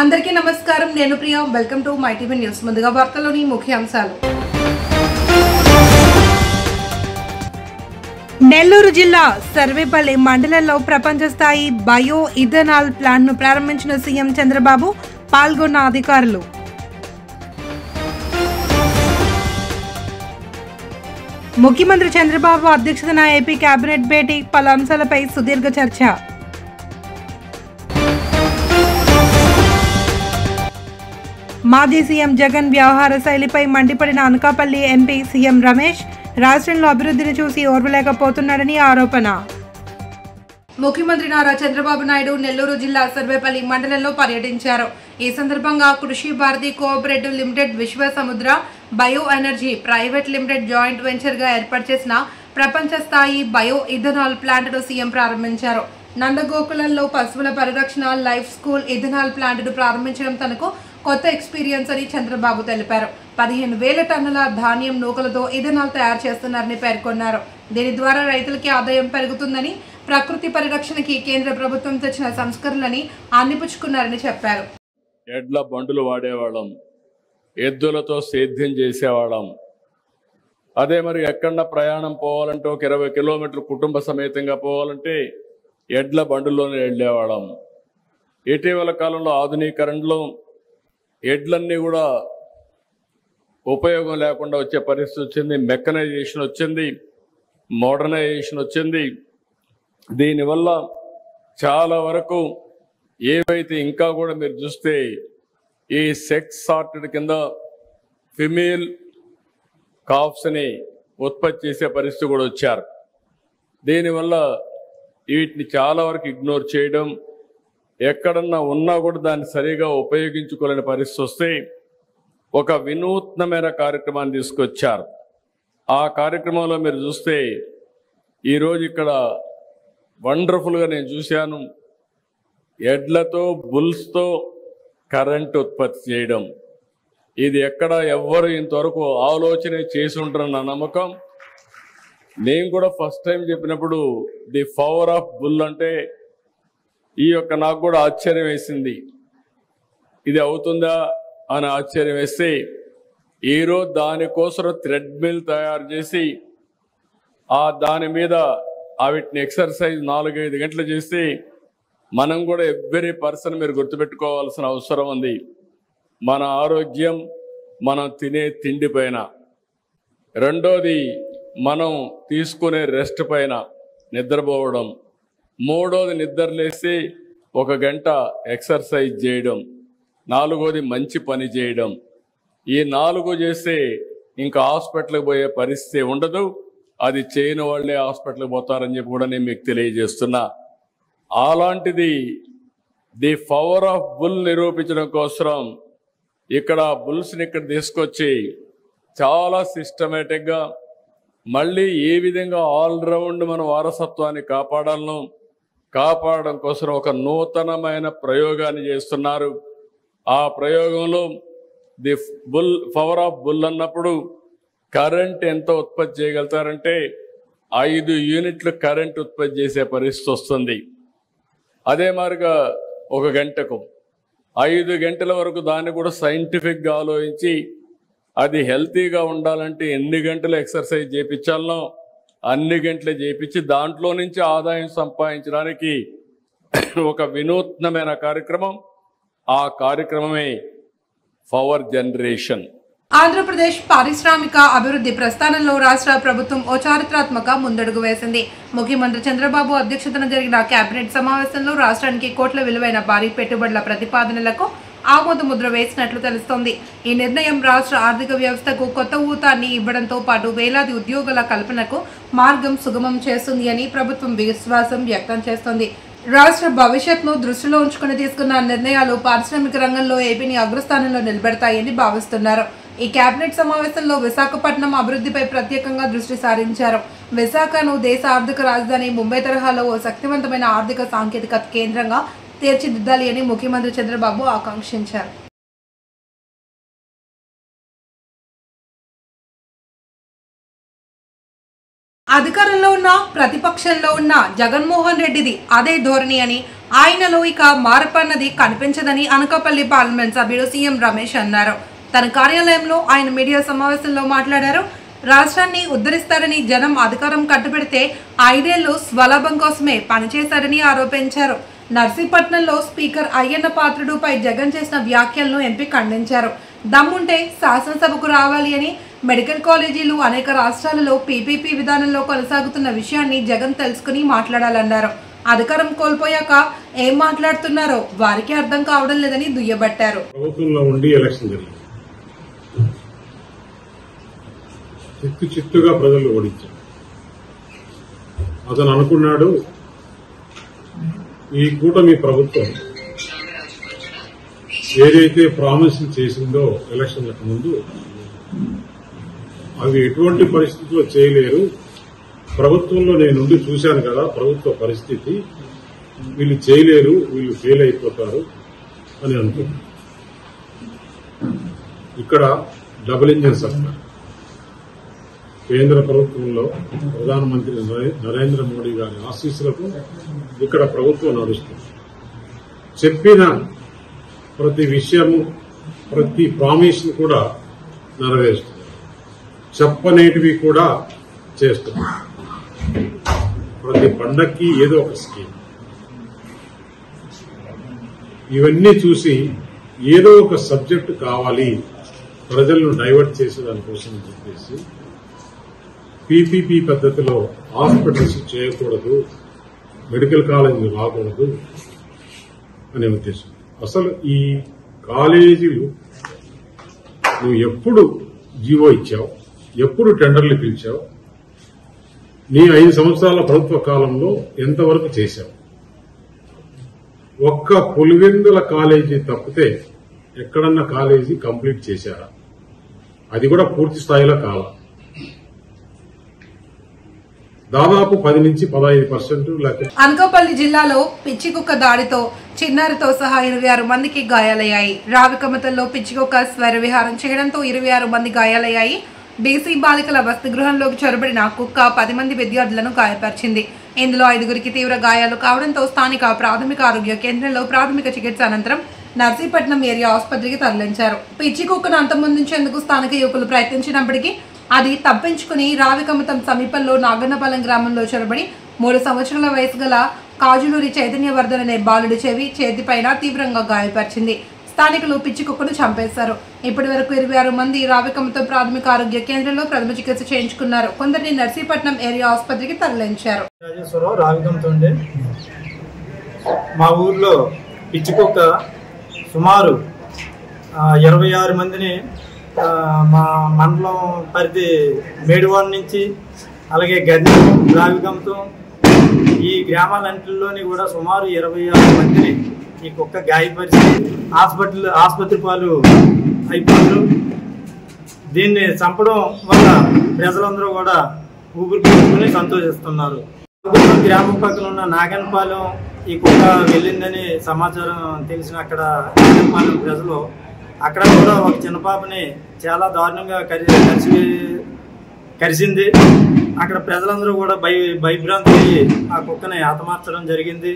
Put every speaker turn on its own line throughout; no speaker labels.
అందరికీ నమస్కారం. నేను Priya. Welcome to my TV news. ముందుగా వార్తల్లోని ముఖ్యాంశాలు. నెల్లూరు జిల్లా సర్వేపల్లి మండలంలో ప్రపంచ స్థాయి బయో ఇథనాల్ ప్లాంట్ ను ప్రారంభించిన సీఎం చంద్రబాబు, పాల్గొన్న అధికారులు. ముఖ్యమంత్రి చంద్రబాబు అధ్యక్షతన ఏపీ కేబినెట్ భేటీ, పలు అంశాలపై సుదీర్ఘ చర్చ. మాజీ సీఎం జగన్ వ్యవహార శైలిపై మండిపడిన అనకాపల్లి ఎంపీ సీఎం రమేష్, రాష్ట్రంలో అభివృద్ధిని చూసి ఓర్వలేకపోతున్నాడని ఆరోపణ. ముఖ్యమంత్రి నారా చంద్రబాబు నాయుడు నెల్లూరు జిల్లా సర్వేపల్లి మండలంలో పర్యటించారు. ఈ సందర్భంగా కృషి భారతి కోఆపరేటివ్ లిమిటెడ్, విశ్వ సముద్ర bio energy private limited joint venture గా ఏర్పాటు చేసిన ప్రపంచ స్థాయి బయో ఇథనాల్ ప్లాంట్ ను సీఎం ప్రారంభించారు. నందగోకులంలో పశువుల పరిరక్షణ లైఫ్ స్కూల్ ఇథనాల్ ప్లాంట్ ను ప్రారంభించడం తనకు కొత్త ఎక్స్పీరియన్స్ అని చంద్రబాబు తెలిపారు. 15,000 టన్నుల ధాన్యం నూకలతో ఇథనాల్ తయారు చేస్తున్నారని పేర్కొన్నారు. దీని ద్వారా రైతులకి ఆదాయం పెరుగుతుందని, ప్రకృతి పరిరక్షణకి కేంద్ర ప్రభుత్వం తెచ్చిన సంస్కరణలని అందిపుచ్చుకున్నారని చెప్పారు.
ఎడ్ల బండులు వాడేవాళ్ళం, ఎద్దులతో సేద్యం చేసేవాళ్ళం. అదే మరి ఎక్కడన్నా ప్రయాణం పోవాలంటే ఒక 20 కిలోమీటర్లు కుటుంబ సమేతంగా పోవాలంటే ఎడ్ల బండుల్లోనే వెళ్ళేవాళ్ళం. ఇటీవల కాలంలో ఆధునీకరణలో ఎడ్లన్నీ కూడా ఉపయోగం లేకుండా వచ్చే పరిస్థితి వచ్చింది. మెకనైజేషన్ వచ్చింది, మోడర్నైజేషన్ వచ్చింది. దీనివల్ల చాలా వరకు ఏవైతే ఇంకా కూడా మీరు చూస్తే ఈ సెక్స్ సార్టెడ్ కింద ఫిమేల్ కాఫ్స్ని ఉత్పత్తి చేసే పరిస్థితి కూడా వచ్చారు. దీనివల్ల వీటిని చాలా వరకు ఇగ్నోర్ చేయడం, ఎక్కడన్నా ఉన్నా కూడా దాన్ని సరిగా ఉపయోగించుకోలేని పరిస్థితి వస్తే ఒక వినూత్నమైన కార్యక్రమాన్ని తీసుకొచ్చారు. ఆ కార్యక్రమంలో మీరు చూస్తే ఈరోజు ఇక్కడ వండర్ఫుల్గా నేను చూశాను, ఎడ్లతో బుల్స్తో కరెంట్ ఉత్పత్తి చేయడం. ఇది ఎక్కడ ఎవ్వరు ఇంతవరకు ఆలోచన చేసి ఉంటారన్న నమ్మకం. నేను కూడా ఫస్ట్ టైం చెప్పినప్పుడు ది పవర్ ఆఫ్ బుల్ అంటే నాకు కూడా ఆశ్చర్యం వేసింది. ఇది అవుతుందా అని ఆశ్చర్యం వేస్తే ఈరోజు దానికోసం థ్రెడ్ మిల్ తయారు చేసి దాని మీద వీటిని ఎక్సర్సైజ్ 4-5 గంటలు చేసి మనం కూడా ఎవ్రీ పర్సన్ మీరు గుర్తుపెట్టుకోవాల్సిన అవసరం ఉంది. మన ఆరోగ్యం మనం తినే తిండి పైన, రెండోది మనం తీసుకునే రెస్ట్ పైన, నిద్రపోవడం, మూడోది నిద్రలేసి 1 గంట ఎక్సర్సైజ్ చేయడం, నాలుగోది మంచి పని చేయడం. ఈ 4 చేస్తే ఇంకా హాస్పిటల్కి పోయే పరిస్థితి ఉండదు. అది చేయని వాళ్ళే హాస్పిటల్కి పోతారని చెప్పి కూడా నేను మీకు తెలియజేస్తున్నా. అలాంటిది ది పవర్ ఆఫ్ బుల్ నిరూపించడం కోసం ఇక్కడ బుల్స్ని ఇక్కడ తీసుకొచ్చి చాలా సిస్టమేటిక్గా మళ్ళీ ఏ విధంగా ఆల్రౌండ్ మన వారసత్వాన్ని కాపాడడం కోసం ఒక నూతనమైన ప్రయోగాన్ని చేస్తున్నారు. ఆ ప్రయోగంలో ది పవర్ ఆఫ్ బుల్ అన్నప్పుడు కరెంట్ ఎంత ఉత్పత్తి చేయగలుగుతారంటే 5 యూనిట్లు కరెంట్ ఉత్పత్తి చేసే పరిస్థితి వస్తుంది. అదే మాదిరిగా 1 గంటకు 5 గంటల వరకు దాన్ని కూడా సైంటిఫిక్గా ఆలోచించి అది హెల్తీగా ఉండాలంటే ఎన్ని గంటలు ఎక్సర్సైజ్ చేయించాలనో అన్ని గంటలు చేయించి దాంట్లో నుంచి ఆదాయం సంపాదించడానికి ఒక వినూత్నమైన కార్యక్రమం. ఆ కార్యక్రమమే పవర్ జనరేషన్.
ఆంధ్రప్రదేశ్ పారిశ్రామిక అభివృద్ధి ప్రస్థానంలో రాష్ట్ర ప్రభుత్వం ఓ చారిత్రాత్మక ముందడుగు వేసింది. ముఖ్యమంత్రి చంద్రబాబు అధ్యక్షతన జరిగిన కేబినెట్ సమావేశంలో రాష్ట్రానికి కోట్ల విలువైన భారీ పెట్టుబడుల ప్రతిపాదనలకు ఆమోద ముద్ర వేసినట్లు తెలుస్తోంది. ఈ నిర్ణయం రాష్ట్ర ఆర్థిక వ్యవస్థకు కొత్త ఊతాన్ని ఇవ్వడంతో పాటు వేలాది ఉద్యోగాల కల్పనకు మార్గం సుగమం చేస్తుంది అని ప్రభుత్వం విశ్వాసం వ్యక్తం చేస్తోంది. రాష్ట్ర భవిష్యత్తును దృష్టిలో ఉంచుకుని తీసుకున్న నిర్ణయాలు పారిశ్రామిక రంగంలో ఏపీని అగ్రస్థానంలో నిలబెడతాయని భావిస్తున్నారు. ఈ కేబినెట్ సమావేశంలో విశాఖపట్నం అభివృద్ధిపై ప్రత్యేకంగా దృష్టి సారించారు. విశాఖను దేశ ఆర్థిక రాజధాని ముంబై తరహాలో ఓ శక్తివంతమైన ఆర్థిక సాంకేతిక కేంద్రంగా తీర్చిదిద్దాలి అని ముఖ్యమంత్రి చంద్రబాబు ఆకాంక్షించారు. అధికారంలో ఉన్న ప్రతిపక్షంలో ఉన్న జగన్మోహన్ రెడ్డిది అదే ధోరణి అని, ఆయనలో ఇక మార్పన్నది కనిపించదని అనకాపల్లి పార్లమెంట్ సభ్యుడు సీఎం రమేష్ అన్నారు. తన కార్యాలయంలో ఆయన మీడియా సమావేశంలో మాట్లాడారు. రాష్ట్రాన్ని ఉద్ధరిస్తారని జనం అధికారం కట్టుబెడితే 5 ఏళ్లు స్వలాభం కోసమే పనిచేశారని ఆరోపించారు. నర్సీపట్నంలో స్పీకర్ అయ్యన్న పాత్రుడుపై జగన్ చేసిన వ్యాఖ్యలను ఎంపీ ఖండించారు. దమ్ముంటే శాసనసభకు రావాలి అని, మెడికల్ కాలేజీలు అనేక రాష్ట్రాలలో పీపీపీ విధానంలో కొనసాగుతున్న విషయాన్ని జగన్ తెలుసుకుని మాట్లాడాలన్నారు. అధికారం కోల్పోయాక ఏం మాట్లాడుతున్నారో వారికి అర్థం కావడం లేదని దుయ్యబట్టారు.
ప్రభుత్వంలో ఉండి ఎలక్షన్ జరిగింది, చిత్తుగా ప్రజలు ఓడించారు. అతను అనుకున్నాడు ఈ కూటమి ప్రభుత్వం ఏదైతే ప్రామిస్ చేసిందో ఎలక్షన్లకు ముందు అవి ఎటువంటి పరిస్థితుల్లో చేయలేరు, ప్రభుత్వంలో నేనుండి చూశాను కదా ప్రభుత్వ పరిస్థితి, వీళ్ళు చేయలేరు, వీళ్ళు ఫెయిల్ అయిపోతారు అని అనుకున్నాను. ఇక్కడ డబుల్ ఇంజిన్ సర్కార్ కేంద్ర ప్రభుత్వంలో ప్రధానమంత్రి నరేంద్ర మోడీ గారి ఆశీస్సులకు ఇక్కడ ప్రభుత్వం నడుస్తుంది. చెప్పిన ప్రతి విషయము, ప్రతి ప్రామిస్ కూడా నెరవేరుస్తుంది, చెప్పనేటివి కూడా చేస్తుంది. ప్రతి పండక్కి ఏదో ఒక స్కీమ్. ఇవన్నీ చూసి ఏదో ఒక సబ్జెక్టు కావాలి ప్రజలను డైవర్ట్ చేసేదానికోసం అని చెప్పేసి పీపీపీ పద్ధతిలో హాస్పిటల్స్ చేయకూడదు, మెడికల్ కాలేజీలు రాకూడదు అనే ఉద్దేశం. అసలు ఈ కాలేజీలు నువ్వు ఎప్పుడు జీవో ఇచ్చావు, ఎప్పుడు టెండర్లు పిలిచావు, నీ 5 సంవత్సరాల ప్రభుత్వ కాలంలో ఎంతవరకు చేశావు? ఒక్క పులివెందుల కాలేజీ తప్పితే ఎక్కడన్నా కాలేజీ కంప్లీట్ చేశారా? అది కూడా పూర్తి స్థాయిలో కాల. దాదాపు 10 నుంచి 15% లేకపోతే.
అనకాపల్లి జిల్లాలో పిచ్చికుక్క దాడితో చిన్నారితో సహా 26 మందికి గాయాలయ్యాయి. రావికమతల్లో పిచ్చికుక్క స్వైర విహారం చేయడంతో 26 మంది గాయాలయ్యాయి. బీసీ బాలికల వసతి గృహంలోకి చొరబడిన కుక్క 10 మంది విద్యార్థులను గాయపరిచింది. ఇందులో 5గురికి తీవ్ర గాయాలు కావడంతో స్థానిక ప్రాథమిక ఆరోగ్య కేంద్రంలో ప్రాథమిక చికిత్స అనంతరం నర్సీపట్నం ఏరియా ఆసుపత్రికి తరలించారు. పిచ్చి కుక్కను అంతమొందించేందుకు స్థానిక యువకులు ప్రయత్నించినప్పటికీ అది తప్పించుకుని రావికమతం సమీపంలో నాగన్నపాలెం గ్రామంలో చొరబడి 3 సంవత్సరాల వయసు గల కాజులూరి చైతన్యవర్ధన్ అనే బాలుడి చేతిపైన తీవ్రంగా గాయపరిచింది. స్థానికులు పిచ్చి కుక్కను చంపేశారు. ఇప్పటి వరకు 26 మంది రావికమతం ప్రాథమిక ఆరోగ్య కేంద్రంలో ప్రథమ చికిత్స చేయించుకున్నారు. కొందరిని నర్సీపట్నం ఏరియా ఆసుపత్రికి తరలించారు.
మా ఊర్లో పిచ్చి కుక్క సుమారు 26 మందిని మా మండలం పరిధి మేడివాడ నుంచి అలాగే గది రావికంతం ఈ గ్రామాలన్నింటిలోని కూడా సుమారు 26 మందిని ఈ కుక్క గాయపరిచి ఆసుపత్రి పాలు అయిపోయారు. దీన్ని చంపడం వల్ల ప్రజలందరూ కూడా ఊపిరి పీల్చుకుని సంతోషిస్తున్నారు. గ్రామం పక్కన ఉన్న నాగన్పాలెం ఈ కుక్క వెళ్ళిందని సమాచారం తెలిసిన అక్కడ నాగన్పాలెం ప్రజలు అక్కడ కూడా ఒక చిన్న పాపని చాలా దారుణంగా కరిసింది. అక్కడ ప్రజలందరూ కూడా భయభ్రాంతి అయ్యి ఆ కుక్కని హతమార్చడం జరిగింది.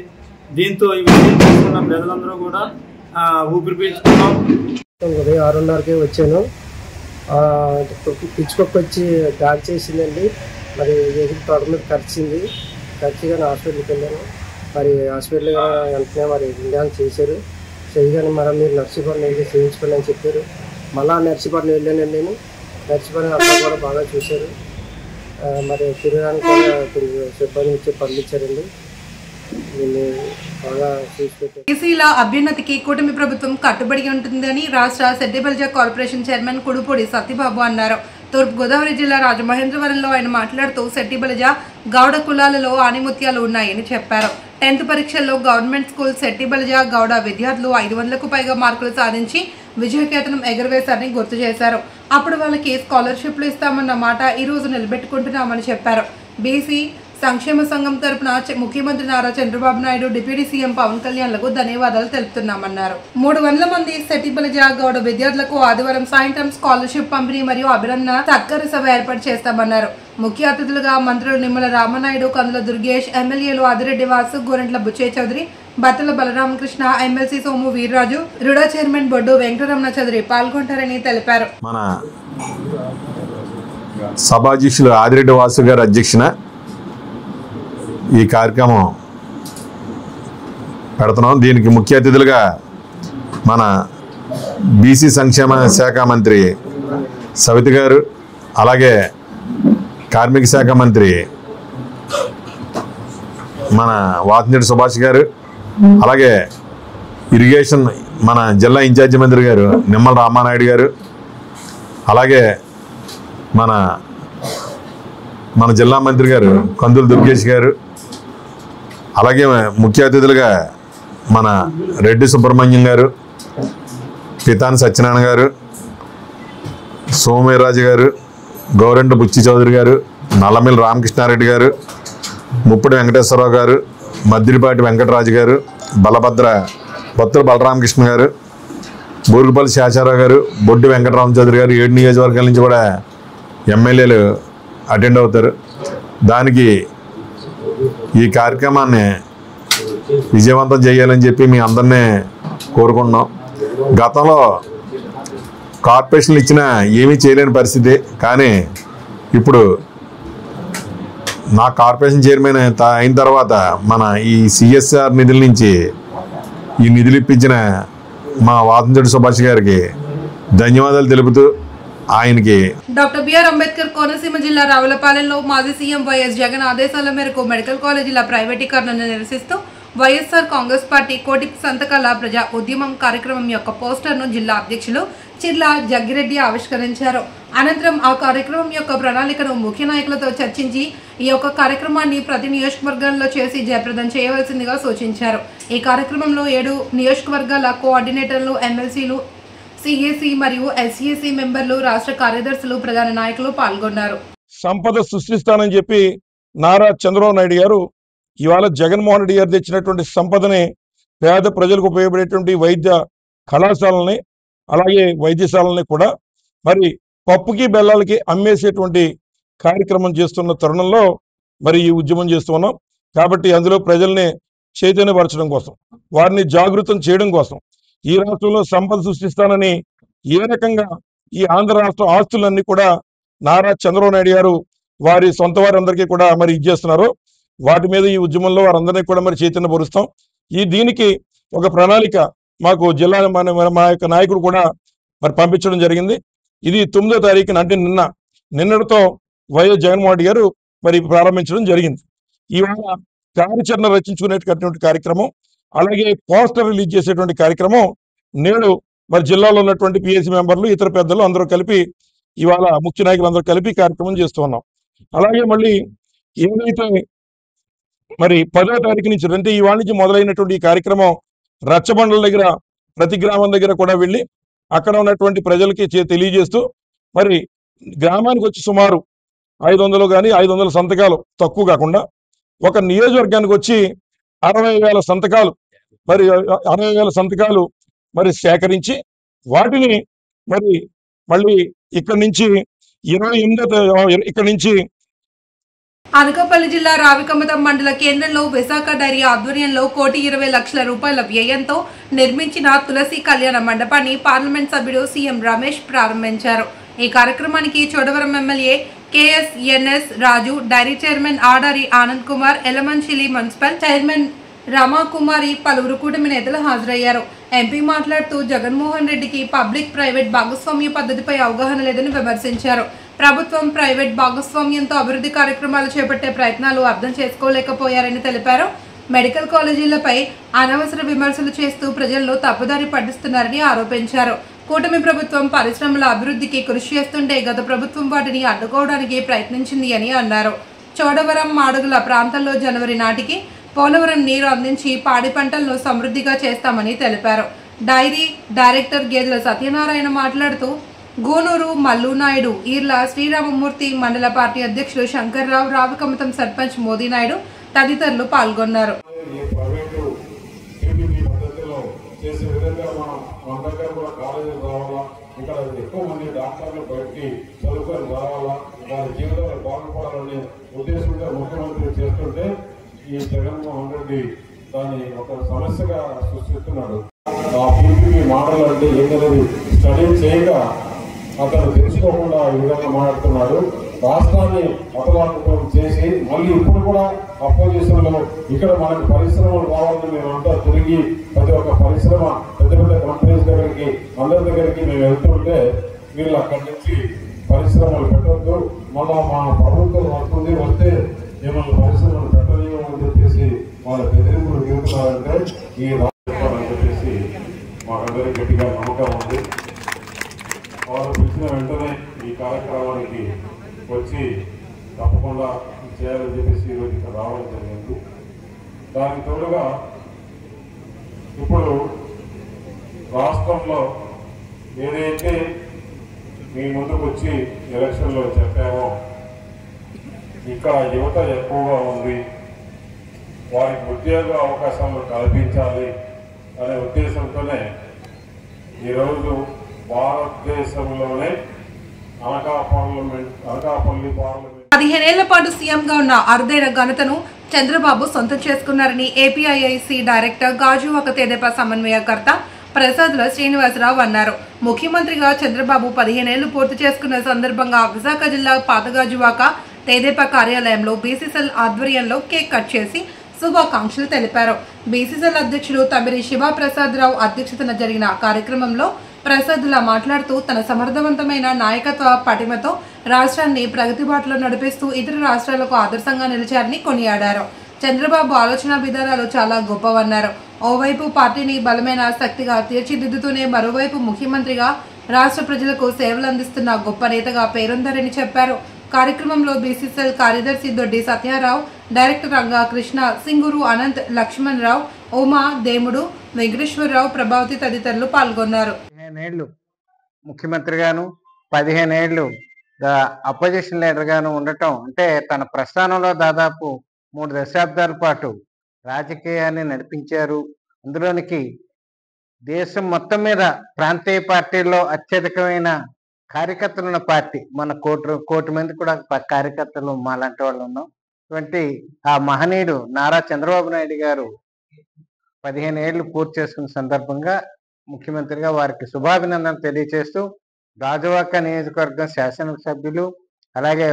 దీంతో ఈ విషయం తెలుసుకున్న ప్రజలందరూ కూడా ఊపిరి పీల్చుకున్నాం.
ఉదయం 6:30కే వచ్చాను. పిచ్చుకొక్క వచ్చి దాడి చేసిందండి. మరి ఎదురు తోట మీద కరిచింది. కరిచిగానే హాస్పిటల్కి వెళ్ళాను. మరి హాస్పిటల్ వెంటనే మరి ఇంజాన్ చేశారు. చేయగానే మరి మీరు నర్సీపట్నం వెళ్ళి చేయించుకోండి అని చెప్పారు. మళ్ళా నర్సీపట్నం వెళ్ళానండి నేను. నర్సీపట్నం అక్కడ కూడా బాగా చూశారు. మరి తిరగడానికి కూడా కొంచెం సిబ్బంది వచ్చి పంపించారండి.
బీసీల అభ్యున్నతికి కూటమి ప్రభుత్వం కట్టుబడి ఉంటుందని రాష్ట్ర సెట్టిబల్జా కార్పొరేషన్ చైర్మన్ కుడుపూడి సత్యబాబు అన్నారు. తూర్పుగోదావరి జిల్లా రాజమహేంద్రవరంలో ఆయన మాట్లాడుతూ సెట్టిబల్జా గౌడ కులాలలో ఆనిముత్యాలు ఉన్నాయని చెప్పారు. 10th పరీక్షల్లో గవర్నమెంట్ స్కూల్ సెట్టిబల్జా గౌడ విద్యార్థులు 500కు పైగా మార్కులు సాధించి విజయకేతనం ఎగురవేశారని గుర్తు చేశారు. అప్పుడు వాళ్ళకి స్కాలర్షిప్లు ఇస్తామన్న మాట ఈ రోజు నిలబెట్టుకుంటున్నామని చెప్పారు. బీసీ సంక్షేమ సంఘం తరపున ముఖ్యమంత్రి నారా చంద్రబాబు నాయుడు, డిప్యూటీ సీఎం పవన్ కళ్యాణ్లకు ధన్యవాదాలు తెలుపుతున్నామన్నారు. 300 మంది సెటిబలజా గౌడ విద్యార్థులకు ఆదివారం సాయంత్రం స్కాలర్షిప్ పంపిణీ మరియు అభినందన సత్కార సభ ఏర్పాటు చేస్తామన్నారు. ముఖ్య అతిథులుగా మంత్రులు నిమ్మల రామనాయుడు, కందుల దుర్గేష్, ఎమ్మెల్యేలు Adireddy Vasu, Gorantla Butchaiah Chowdary, Battala Balaramakrishna, MLC Somu Veerraju, RUDA chairman Boddu Venkataramana Chowdary పాల్గొంటారని తెలిపారు.
మన సభాధ్యక్షులు ఆదిరెడ్డి వాసు గారి అధ్యక్షన ఈ కార్యక్రమం పెడుతున్నాం. దీనికి ముఖ్య అతిథులుగా మన బీసీ సంక్షేమ శాఖ మంత్రి సవిత గారు, అలాగే కార్మిక శాఖ మంత్రి మన వాతినేడు సుభాష్ గారు, అలాగే ఇరిగేషన్ మన జిల్లా ఇన్ఛార్జి మంత్రి గారు నిమ్మల రామానాయుడు గారు, అలాగే మన జిల్లా మంత్రి గారు కందుల దుర్గేష్ గారు, అలాగే ముఖ్య అతిథులుగా మన రెడ్డి సుబ్రహ్మణ్యం గారు, పితాని సత్యనారాయణ గారు, సోమవీర్రాజు గారు, గౌరెంట బుచ్చి చౌదరి గారు, నల్లమిల్లి రామకృష్ణారెడ్డి గారు, ముప్పుడి వెంకటేశ్వరరావు గారు, మద్దిరిపాటి వెంకటరాజు గారు, బొత్తుల బలరామకృష్ణ గారు, బూరుగుపల్లి శేషారావు గారు, బొడ్డు వెంకటరామ చౌదరి గారు 7 నియోజకవర్గాల నుంచి కూడా ఎమ్మెల్యేలు అటెండ్ అవుతారు. దానికి ఈ కార్యక్రమాన్ని విజయవంతం చేయాలని చెప్పి మీ అందరినీ కోరుకుంటున్నాం. గతంలో కార్పొరేషన్లు ఇచ్చినా ఏమీ చేయలేని పరిస్థితి, కానీ ఇప్పుడు నా కార్పొరేషన్ చైర్మన్ అయిన తర్వాత మన ఈ సిఎస్ఆర్ నిధుల నుంచి ఈ నిధులు ఇప్పించిన మా వాతంచెడు సుభాష్ గారికి ధన్యవాదాలు తెలుపుతూ ఆయనకి
డాక్టర్ బిఆర్ అంబేద్కర్ కోనసీమ జిల్లా రావులపాలెంలో మాజీ సీఎం వైఎస్ జగన్ ఆదేశాల మేరకు మెడికల్ కాలేజీల ప్రైవేటీకరణను నిరసిస్తూ వైఎస్ఆర్ కాంగ్రెస్ పార్టీ కోటి సంతకాల ప్రజా ఉద్యమం కార్యక్రమం యొక్క పోస్టర్ను జిల్లా అధ్యక్షులు చిర్ల జగ్గిరెడ్డి ఆవిష్కరించారు. అనంతరం ఆ కార్యక్రమం యొక్క ప్రణాళికను ముఖ్య నాయకులతో చర్చించి ఈ యొక్క కార్యక్రమాన్ని ప్రతి నియోజకవర్గాల్లో చేసి జయప్రదం చేయవలసిందిగా సూచించారు. ఈ కార్యక్రమంలో 7 నియోజకవర్గాల కోఆర్డినేటర్లు, ఎమ్మెల్సీలు, సిఏసి మరియు ఎస్ఈసి మెంబర్లు, రాష్ట్ర కార్యదర్శులు, ప్రధాన నాయకులు పాల్గొన్నారు.
సంపద సృష్టిస్తానని చెప్పి నారా చంద్రబాబు నాయుడు గారు ఇవాళ జగన్మోహన్ రెడ్డి గారు తెచ్చినటువంటి సంపదని పేద ప్రజలకు ఉపయోగపడేటువంటి వైద్య కళాశాలని, అలాగే వైద్యశాలని కూడా మరి పప్పుకి బెల్లాలకి అమ్మేసేటువంటి కార్యక్రమం చేస్తున్న తరుణంలో మరి ఈ ఉద్యమం చేస్తున్నాం. కాబట్టి అందులో ప్రజల్ని చైతన్యపరచడం కోసం, వారిని జాగృతం చేయడం కోసం ఈ రాష్ట్రంలో సంపద సృష్టిస్తానని ఏ రకంగా ఈ ఆంధ్ర రాష్ట్ర ఆస్తులన్నీ కూడా నారా చంద్రబాబు నాయుడు గారు వారి సొంత వారందరికీ కూడా మరి ఇచ్చేస్తున్నారు. వాటి మీద ఈ ఉద్యమంలో వారందరినీ కూడా మరి చైతన్యపరుస్తాం. దీనికి ఒక ప్రణాళిక మాకు జిల్లా మా యొక్క నాయకుడు కూడా మరి పంపించడం జరిగింది. ఇది 9వ తారీఖున అంటే నిన్నటితో వైఎస్ జగన్మోహన్ రెడ్డి గారు మరి ప్రారంభించడం జరిగింది. ఇవాళ కార్యాచరణ రచించుకునేటువంటి కార్యక్రమం, అలాగే పోస్టర్ రిలీజ్ చేసేటువంటి కార్యక్రమం నేడు మరి జిల్లాలో ఉన్నటువంటి పిఎస్సి మెంబర్లు, ఇతర పెద్దలు అందరూ కలిపి ఇవాళ ముఖ్య నాయకులు అందరూ కలిపి కార్యక్రమం చేస్తూ ఉన్నాం. అలాగే మళ్ళీ ఏదైతే మరి 10వ తారీఖు నుంచి అంటే ఇవాళ నుంచి మొదలైనటువంటి ఈ కార్యక్రమం రచ్చబండల దగ్గర ప్రతి గ్రామం దగ్గర కూడా వెళ్ళి అక్కడ ఉన్నటువంటి ప్రజలకి తెలియజేస్తూ మరి గ్రామానికి వచ్చి సుమారు 500 కానీ 500 సంతకాలు తక్కువ కాకుండా ఒక నియోజకవర్గానికి వచ్చి 60,000 సంతకాలు మరి 60,000 సంతకాలు మరి సేకరించి వాటిని మరి మళ్ళీ ఇక్కడి నుంచి 28
అనకాపల్లి జిల్లా రావికమతం మండల కేంద్రంలో విశాఖ డైరీ ఆధ్వర్యంలో 1,20,00,000 రూపాయల వ్యయంతో నిర్మించిన తులసి కళ్యాణ మండపాన్ని పార్లమెంట్ సభ్యుడు సీఎం రమేష్ ప్రారంభించారు. ఈ కార్యక్రమానికి Chodavaram MLA KSNS Raju, dairy chairman Adari Anand Kumar, Elamanchili municipal chairman Ramakumari, పలువురు కూటమి నేతలు హాజరయ్యారు. ఎంపీ మాట్లాడుతూ జగన్మోహన్ రెడ్డికి పబ్లిక్ ప్రైవేట్ భాగస్వామ్య పద్ధతిపై అవగాహన లేదని విమర్శించారు. ప్రభుత్వం ప్రైవేట్ భాగస్వామ్యంతో అభివృద్ధి కార్యక్రమాలు చేపట్టే ప్రయత్నాలు అర్థం చేసుకోలేకపోయారని తెలిపారు. మెడికల్ కాలేజీలపై అనవసర విమర్శలు చేస్తూ ప్రజల్లో తప్పుదారి పట్టిస్తున్నారని ఆరోపించారు. కూటమి ప్రభుత్వం పరిశ్రమల అభివృద్ధికి కృషి చేస్తుంటే గత ప్రభుత్వం వాటిని అడ్డుకోవడానికి ప్రయత్నించింది అని అన్నారు. చోడవరం, మాడుగుల ప్రాంతాల్లో జనవరి నాటికి పోలవరం నీరు అందించి పాడి పంటలను సమృద్ధిగా చేస్తామని తెలిపారు. డైరీ డైరెక్టర్ గేదెల సత్యనారాయణ మాట్లాడుతూ గూనూరు మల్లునాయుడు, ఈర్ల శ్రీరామమూర్తి, మండల పార్టీ అధ్యక్షులు శంకర్రావు, రావికమతం సర్పంచ్ మోదీనాయుడు తదితరులు పాల్గొన్నారు.
చేసే విధంగా మన దగ్గర కూడా కాలేజీలు రావాలా, ఇక్కడ ఎక్కువ మంది డాక్టర్లు బయటికి చదువుకొని రావాలా, వారి జీవితంలో బాగుపడాలనే ఉద్దేశంతో ముఖ్యమంత్రి చేస్తుంటే ఈ జగన్మోహన్ రెడ్డి దాన్ని ఒక సమస్యగా సృష్టిస్తున్నాడు. ఆ పీపీపీ మోడల్ అంటే ఏంటనేది స్టడీ చేయక అతను తెలుసుకోకుండా ఈ విధంగా మాట్లాడుతున్నాడు. రాష్ట్రాన్ని అపలాపం చేసి మళ్ళీ ఇప్పుడు కూడా అపోజిషన్ లో ఇక్కడ మనకు పరిశ్రమలు కావాలని మేమంతా తిరిగి ప్రతి ఒక్క పరిశ్రమ పెద్ద పెద్ద కంపెనీస్ దగ్గరికి అందరి దగ్గరికి మేము వెళ్తుంటే వీళ్ళు అక్కడి నుంచి పరిశ్రమలు పెట్టద్దు, మళ్ళా మా ప్రభుత్వం వస్తుంది, వస్తే ఏమన్నా పరిశ్రమలు పెట్టలేమని చెప్పేసి వాళ్ళ బెదిరింపులు దిగుతున్నారంటే ఈ రాష్ట్రాన్ని చెప్పేసి మాకందరికీ గట్టిగా నమ్మకం ఉంది. వాళ్ళు పిలిచిన వెంటనే ఈ కార్యక్రమానికి వచ్చి తప్పకుండా చేయాలని చెప్పేసి ఈరోజు ఇక్కడ రావడం జరిగింది. దానికి తోడుగా ఇప్పుడు రాష్ట్రంలో ఏదైతే మీ ముందుకు వచ్చి ఎలక్షన్లో చెప్పామో ఇక్కడ యువత ఎక్కువగా ఉంది, వారికి ఉద్యోగ అవకాశాలు కల్పించాలి అనే ఉద్దేశంతోనే ఈరోజు భారతదేశంలోనే అనకాపల్లి పార్లమెంట్
15 ఏళ్ల పాటు సీఎంగా ఉన్న అరుదైన ఘనతను చంద్రబాబు సొంతం చేసుకున్నారని ఏపీఐఐసి డైరెక్టర్ గాజువాక తెదేపా సమన్వయకర్త ప్రసాదుల శ్రీనివాసరావు అన్నారు. ముఖ్యమంత్రిగా చంద్రబాబు 15 ఏళ్లు పూర్తి చేసుకున్న సందర్భంగా విశాఖ జిల్లా పాతగాజువాక తెదేపా కార్యాలయంలో బీసీసీఎల్ ఆధ్వర్యంలో కేక్ కట్ చేసి శుభాకాంక్షలు తెలిపారు. బీసీసీఎల్ అధ్యక్షుడు తమిరి శివప్రసాదరావు అధ్యక్షతన జరిగిన కార్యక్రమంలో ప్రసాదులా మాట్లాడుతూ తన సమర్థవంతమైన నాయకత్వ పటిమతో రాష్ట్రాన్ని ప్రగతి బాటలో నడిపిస్తూ ఇతర రాష్ట్రాలకు ఆదర్శంగా నిలిచారని కొనియాడారు. చంద్రబాబు ఆలోచన విధానాలు చాలా గొప్పవన్నారు. ఓవైపు పార్టీని బలమైన శక్తిగా తీర్చిదిద్దుతూనే మరోవైపు ముఖ్యమంత్రిగా రాష్ట్ర ప్రజలకు సేవలు అందిస్తున్న గొప్ప నేతగా పేరొందారని చెప్పారు. కార్యక్రమంలో బీసీసీఎల్ కార్యదర్శి దొడ్డి సత్యారావు, డైరెక్టర్ రంగా కృష్ణ, సింగూరు అనంత్, లక్ష్మణ్ రావు, ఉమా, దేముడు, వెంకటేశ్వరరావు, ప్రభావతి తదితరులు పాల్గొన్నారు.
15 ఏళ్ళు ముఖ్యమంత్రిగాను 15 ఏళ్ళు అపోజిషన్ లీడర్గాను ఉండటం అంటే తన ప్రస్థానంలో దాదాపు 3 దశాబ్దాల పాటు రాజకీయాన్ని నడిపించారు. అందులోనికి దేశం మొత్తం మీద ప్రాంతీయ పార్టీల్లో అత్యధికమైన కార్యకర్తలు ఉన్న పార్టీ మన కోటి మంది కూడా కార్యకర్తలు మాలాంటి వాళ్ళు ఉన్నాం. అటువంటి ఆ మహనీయుడు నారా చంద్రబాబు నాయుడు గారు 15 ఏళ్ళు పూర్తి చేసుకున్న సందర్భంగా ముఖ్యమంత్రిగా వారికి శుభాభినందనలు తెలియజేస్తూ గాజువాక నియోజకవర్గం శాసనసభ్యులు అలాగే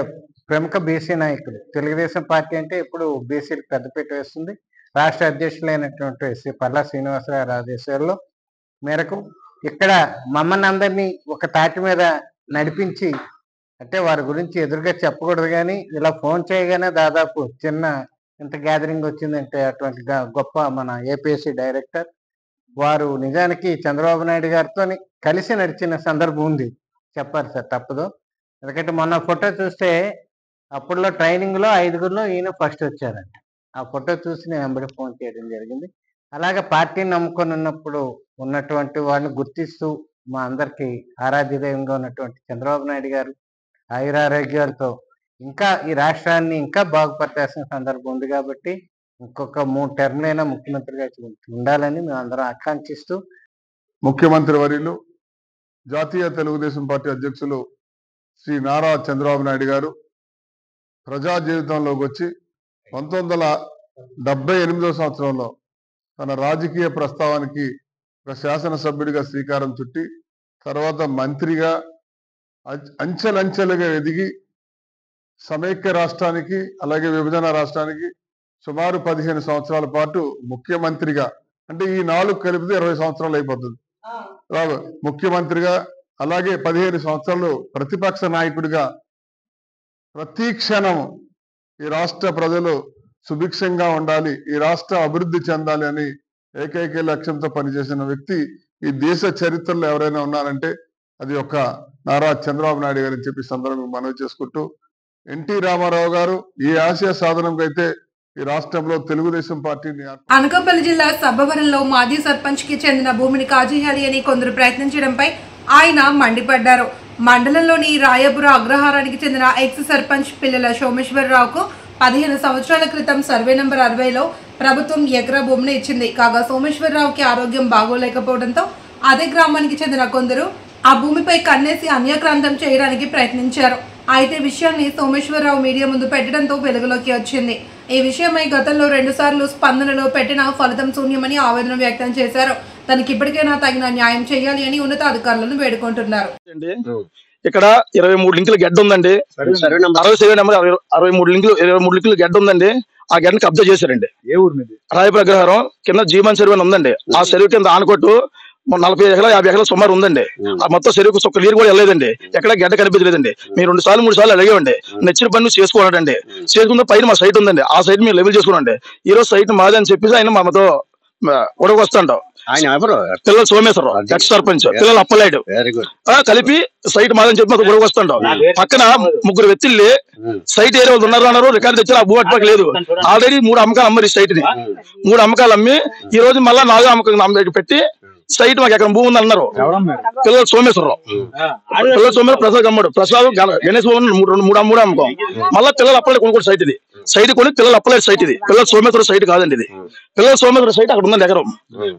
ప్రముఖ బీసీ నాయకులు, తెలుగుదేశం పార్టీ అంటే ఇప్పుడు బీసీలకు పెద్దపీట వేస్తుంది, రాష్ట్ర అధ్యక్షులైనటువంటి శ్రీ పల్లా శ్రీనివాసరావు ఆదేశాల్లో మేరకు ఇక్కడ మమ్మల్ని అందరినీ ఒక తాటి మీద నడిపించి, అంటే వారి గురించి ఎదురుగా చెప్పకూడదు కానీ ఇలా ఫోన్ చేయగానే దాదాపు ఇంత గ్యాదరింగ్ వచ్చిందంటే అటువంటి గొప్ప మన ఏపీఎస్సీ డైరెక్టర్ వారు నిజానికి చంద్రబాబు నాయుడు గారితో కలిసి నడిచిన సందర్భం ఉంది. చెప్పారు సార్, తప్పదు. ఎందుకంటే మొన్న ఫోటో చూస్తే అప్పుడులో ట్రైనింగ్లో 5గురిలో ఈయన ఫస్ట్ వచ్చారంట. ఆ ఫోటో చూసి నేను వెంబడి ఫోన్ చేయడం జరిగింది. అలాగే పార్టీని నమ్ముకొని ఉన్నప్పుడు ఉన్నటువంటి వాళ్ళని గుర్తిస్తూ మా అందరికీ ఆరాధ్యదైవంగా ఉన్నటువంటి చంద్రబాబు నాయుడు గారు ఆయురారోగ్యాలతో ఇంకా ఈ రాష్ట్రాన్ని ఇంకా బాగుపరచాల్సిన సందర్భం ఉంది కాబట్టి ఇంకొక 3 టర్మ్లైనా ముఖ్యమంత్రిగా ఉండాలని మేము అందరం ఆకాంక్షిస్తూ,
ముఖ్యమంత్రి వర్యులు జాతీయ తెలుగుదేశం పార్టీ అధ్యక్షులు శ్రీ నారా చంద్రబాబు నాయుడు గారు ప్రజా జీవితంలోకి వచ్చి 1978వ సంవత్సరంలో తన రాజకీయ ప్రస్థానానికి ఒక శాసనసభ్యుడిగా శ్రీకారం చుట్టి తర్వాత మంత్రిగా అంచెలంచెలుగా ఎదిగి సమైక్య రాష్ట్రానికి అలాగే విభజన రాష్ట్రానికి సుమారు 15 సంవత్సరాల పాటు ముఖ్యమంత్రిగా, అంటే ఈ 4 కలిపితే 20 సంవత్సరాలు అయిపోతుంది. ముఖ్యమంత్రిగా అలాగే 15 సంవత్సరాలు ప్రతిపక్ష నాయకుడిగా ప్రతి క్షణం ఈ రాష్ట్ర ప్రజలు సుభిక్షంగా ఉండాలి, ఈ రాష్ట్ర అభివృద్ధి చెందాలి అని ఏకైక లక్ష్యంతో పనిచేసిన వ్యక్తి ఈ దేశ చరిత్రలో ఎవరైనా ఉన్నారంటే అది ఒక నారా చంద్రబాబు నాయుడు గారు అని చెప్పి సందర్భంగా మనవి చేసుకుంటూ, ఎన్టీ రామారావు గారు ఈ ఆశయ సాధనంకైతే ఈ రాష్ట్రంలో తెలుగుదేశం పార్టీని
అనకాపల్లి జిల్లా సబ్బవరంలో మాజీ సర్పంచ్ కి చెందిన భూమిని కాజేయాలి అని కొందరు ప్రయత్నించడంపై ఆయన మండిపడ్డారు. మండలంలోని రాయపుర అగ్రహారానికి చెందిన ఎక్స్ సర్పంచ్ పిల్లల సోమేశ్వరరావుకు 15 సంవత్సరాల క్రితం సర్వే నంబర్ 60లో ప్రభుత్వం ఎకరా భూమిని ఇచ్చింది. కాగా సోమేశ్వరరావుకి ఆరోగ్యం బాగోలేకపోవడంతో అదే గ్రామానికి చెందిన కొందరు ఆ భూమిపై కన్నేసి అన్యాక్రాంతం చేయడానికి ప్రయత్నించారు. అయితే విషయాన్ని సోమేశ్వరరావు మీడియా ముందు పెట్టడంతో వెలుగులోకి వచ్చింది. ఈ విషయమై గతంలో 2 సార్లు స్పందనలో పెట్టిన ఫలితం శూన్యమని ఆవేదన వ్యక్తం చేశారు. తనకి ఇప్పటికైనా తగిన న్యాయం చేయాలి అని ఉన్నతాధికారులను వేడుకుంటున్నారు.
ఇక్కడ 23 లింకుల గడ్డ ఉందండి. 63 లింకులు గడ్డ ఉందండి. ఆ గడ్డని కబ్జా చేశారండి. ఏ ఊరు మీద? రాయపుర అగ్రహారం కింద జీవన్ చెరువు అని ఉందండి. ఆ చెరువు కింద ఆనకొట్టు 40 ఎకరాలు 50 ఎకరాలు సుమారు ఉందండి. ఆ మొత్తం చెరువుకు ఒక్క నీరు కూడా వెళ్ళలేదండి. ఎక్కడ గడ్డ కనిపించలేదండి. మీరు 2 సార్లు 3 సార్లు అడిగామండి. నచ్చిన పని చేసుకోవాలండి. చేసుకున్న పైన మా సైట్ ఉందండి. ఆ సైట్ మీరు లెవెల్ చేసుకున్నాండి. ఈ రోజు సైట్ మాది అని చెప్పేసి ఆయన మాతో ఉడకొస్తాంటాం. పిల్లలు సోమేశ్వరరావు ఎక్స్ సర్పంచ్, పిల్లలు అప్పలాయుడు కలిపి సైట్ మాదని చెప్పి మాకు గొడవ వస్తుంటాం. పక్కన 3 వ్యక్తుల్ని సైట్ ఏరియా వాళ్ళు ఉన్నారు రికార్డు తెచ్చారు. ఆ భూ అటుపక్క లేదు. ఆల్రెడీ 3 అమ్మకాలు అమ్మారు. ఈ సైట్ ని 3 అమ్మకాలు అమ్మి ఈ రోజు మళ్ళా 4వ అమ్మకం పెట్టి సైట్ మాకు ఎక్కడ భూమి ఉంది అన్నారు. పిల్లలు సోమేశ్వరరావు, పిల్లలు సోమేశ్వర ప్రసాద్ అమ్మాడు. ప్రసాద్ గణేష్ బాబు 3 అమ్మకం. మళ్ళీ పిల్లలు అప్పలేదు కొనుక్కోడు సైట్ ఇది. సైట్ కొని పిల్లలు అప్పలేదు సైట్ ఇది. పిల్లలు సోమేశ్వర సైట్ కాదండి ఇది. పిల్లల సోమేశ్వర సైట్ అక్కడ ఉందండి ఎకరం.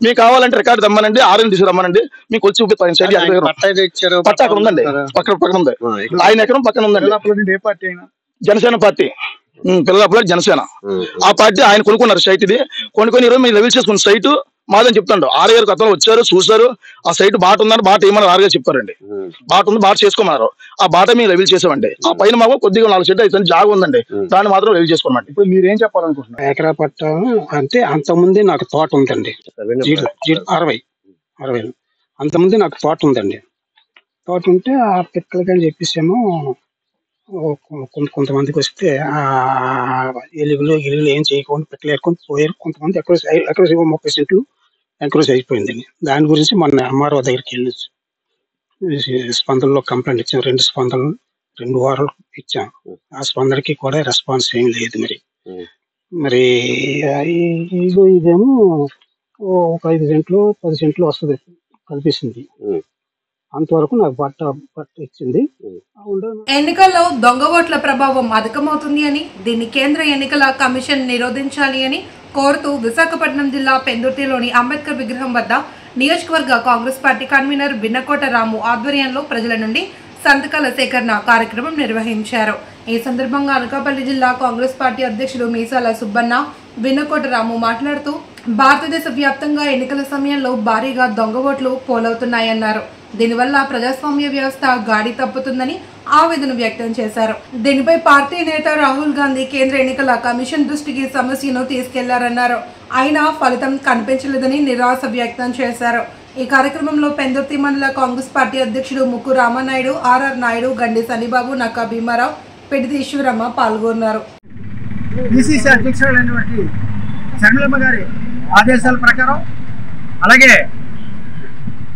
మీకు కావాలంటే రికార్డు తెమ్మనండి, ఆర్ఎన్ తీసుకురమ్మనండి, మీకు వచ్చి చూపిస్తాను. సైట్ పట్ట అక్కడ ఉందండి. పక్కన ఉంది. ఆయన ఎకరం పక్కన ఉందండి. జనసేన పార్టీ పిల్లల అప్పలేదు జనసేన. ఆ పార్టీ ఆయన కొనుక్కున్నారు సైట్ ఇది. కొనుక్కొని ఈరోజు మీరు లెవెల్ చేసుకున్న సైట్ మాదని చెప్తాడు. 6 ఏళ్ళ క్రితం వచ్చారు చూసారు. ఆ సైట్ బాట ఉందని బాట ఏమన్నా రారుగా చెప్పారండి. బాట ఉంది, బాట చేసుకోమన్నారు. ఆ బాట మేము లెవెల్ చేసామండి. ఆ పైన మాకు కొద్దిగా 4 సెంట్లు అయితే జాగా ఉందండి. దాన్ని మాత్రం లెవెల్ చేసుకోమండి. ఇప్పుడు మీరు ఏం చెప్పాలనుకుంటున్నారు?
ఎకరా పట్ట అంటే అంతకుముందే నాకు తోట ఉందండి. 60 అంతకుముందే నాకు తోట ఉందండి. తోట ఉంటే ఆ పిక్కలకని చెప్పేసాము కొంతమందికి వస్తే ఎలుగులు ఏం చేయకుండా పిక్కలు ఏరుకొని పోయారు. కొంతమంది ఎక్కడ 30 సెంట్లు ఎంక్రోచ్ అయిపోయిందండి. దాని గురించి మొన్న ఎంఆర్ఓ దగ్గరికి వెళ్ళి స్పందనలో కంప్లైంట్ ఇచ్చాం. 2 స్పందనలు 2 వారాలు ఇచ్చాం. ఆ స్పందనకి కూడా రెస్పాన్స్ ఏం లేదు. మరి ఇదేమో ఒక 5 సెంట్లు 10 సెంట్లు వస్తుంది కల్పిస్తుంది. అంతవరకు నాకు పట్ట ఇచ్చింది.
ఎన్నికల్లో దొంగ ఓట్ల ప్రభావం అధికమవుతుంది అని, దీన్ని కేంద్ర ఎన్నికల కమిషన్ నిరోధించాలి అని కోరుతూ విశాఖపట్నం జిల్లా పెందుర్తిలోని అంబేద్కర్ విగ్రహం వద్ద నియోజకవర్గ కాంగ్రెస్ పార్టీ కన్వీనర్ బిన్నకోట రాము ఆధ్వర్యంలో ప్రజల నుండి సంతకాల సేకరణ కార్యక్రమం నిర్వహించారు. ఈ సందర్భంగా అనకాపల్లి జిల్లా కాంగ్రెస్ పార్టీ అధ్యక్షుడు మీసాల సుబ్బన్న, బిన్నకోట రాము మాట్లాడుతూ భారతదేశ వ్యాప్తంగా ఎన్నికల సమయంలో భారీగా దొంగ ఓట్లు పోలవుతున్నాయన్నారు. దీనివల్ల ప్రజాస్వామ్య వ్యవస్థ గాడి తప్పుతుందని ఆవేదన వ్యక్తం చేశారు. దీనిపై పార్టీ నేత రాహుల్ గాంధీ కేంద్ర ఎన్నికల కమిషన్ దృష్టికి సమస్యను తీసుకెళ్లారన్నారు. అయినా ఫలితం కనిపించలేదని నిరాశ వ్యక్తం చేశారు. ఈ కార్యక్రమంలో పెందుర్తి మండల కాంగ్రెస్ పార్టీ అధ్యక్షుడు ముక్కు రామనాయుడు, ఆర్ఆర్ నాయుడు, గండి సనిబాబు, నక్కా భీమారావు, పెడితి ఈశ్వరమ్మ పాల్గొన్నారు.
పిసిసి అధ్యక్షులైనటువంటి శర్మిలమ్మ గారి ఆదేశాల ప్రకారం, అలాగే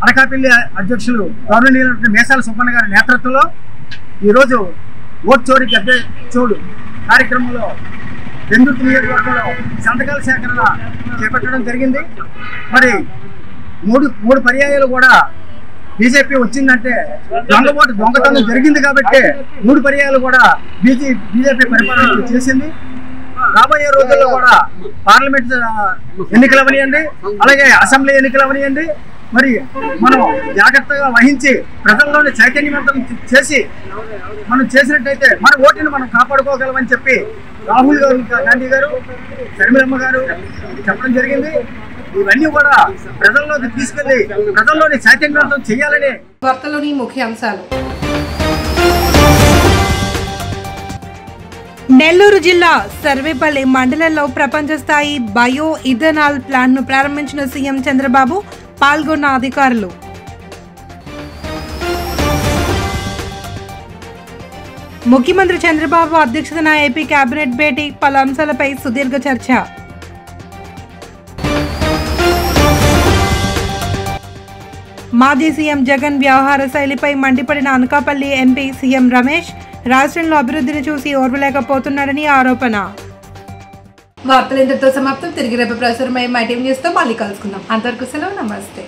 అనకాపల్లి అధ్యక్షులు గవర్నర్ మేసాల సుబ్బన్న గారి నేతృత్వంలో ఈరోజు ఓట్ చోరీ చోడు కార్యక్రమంలో పెందుర్తి నియోజకవర్గంలో సంతకాల సేకరణ చేపట్టడం జరిగింది. మరి మూడు పర్యాయాలు కూడా బీజేపీ వచ్చిందంటే దొంగతనం జరిగింది కాబట్టి 3 పర్యాయాలు కూడా బీజేపీ పరిపాలన చేసింది. రాబోయే రోజుల్లో కూడా పార్లమెంట్ ఎన్నికలు అవనియండి, అలాగే అసెంబ్లీ ఎన్నికలు అవనియండి, మరి మనం జాగ్రత్తగా వహించి ప్రజల్లోని చైతన్యవంతం చేసి మనం చేసినట్టయితే మన ఓటుని మనం కాపాడుకోగలమని చెప్పి రాహుల్ గాంధీ గారు, శర్మిలమ్మ గారు చెప్పడం జరిగింది. ఇవన్నీ కూడా ప్రజల్లోకి తీసుకెళ్లి ప్రజల్లోని చైతన్యవంతం చేయాలని.
వార్తలోని ముఖ్యాంశాలు. నెల్లూరు జిల్లా సర్వేపల్లి మండలంలో ప్రపంచ స్థాయి బయో ఇథనాల్ ప్లాంట్ను ప్రారంభించిన సీఎం చంద్రబాబు, పాల్గొన్న అధికారులు. ముఖ్యమంత్రి చంద్రబాబు అధ్యక్షతన ఏపీ కేబినెట్ భేటీ, పలు అంశాలపై సుదీర్ఘ చర్చ. మాజీ సీఎం జగన్ వ్యవహార శైలిపై మండిపడిన అనకాపల్లి ఎంపీ సీఎం రమేష్, రాష్ట్రంలో అభివృద్ధిని చూసి ఓర్వలేకపోతున్నాడని ఆరోపణ. వార్తలు ఇంతటితో సమాప్తం. తిరిగి రేపు ప్రసారమై మై టీవీ న్యూస్తో మళ్ళీ కలుసుకుందాం. అంతవరకు సెలవు, నమస్తే.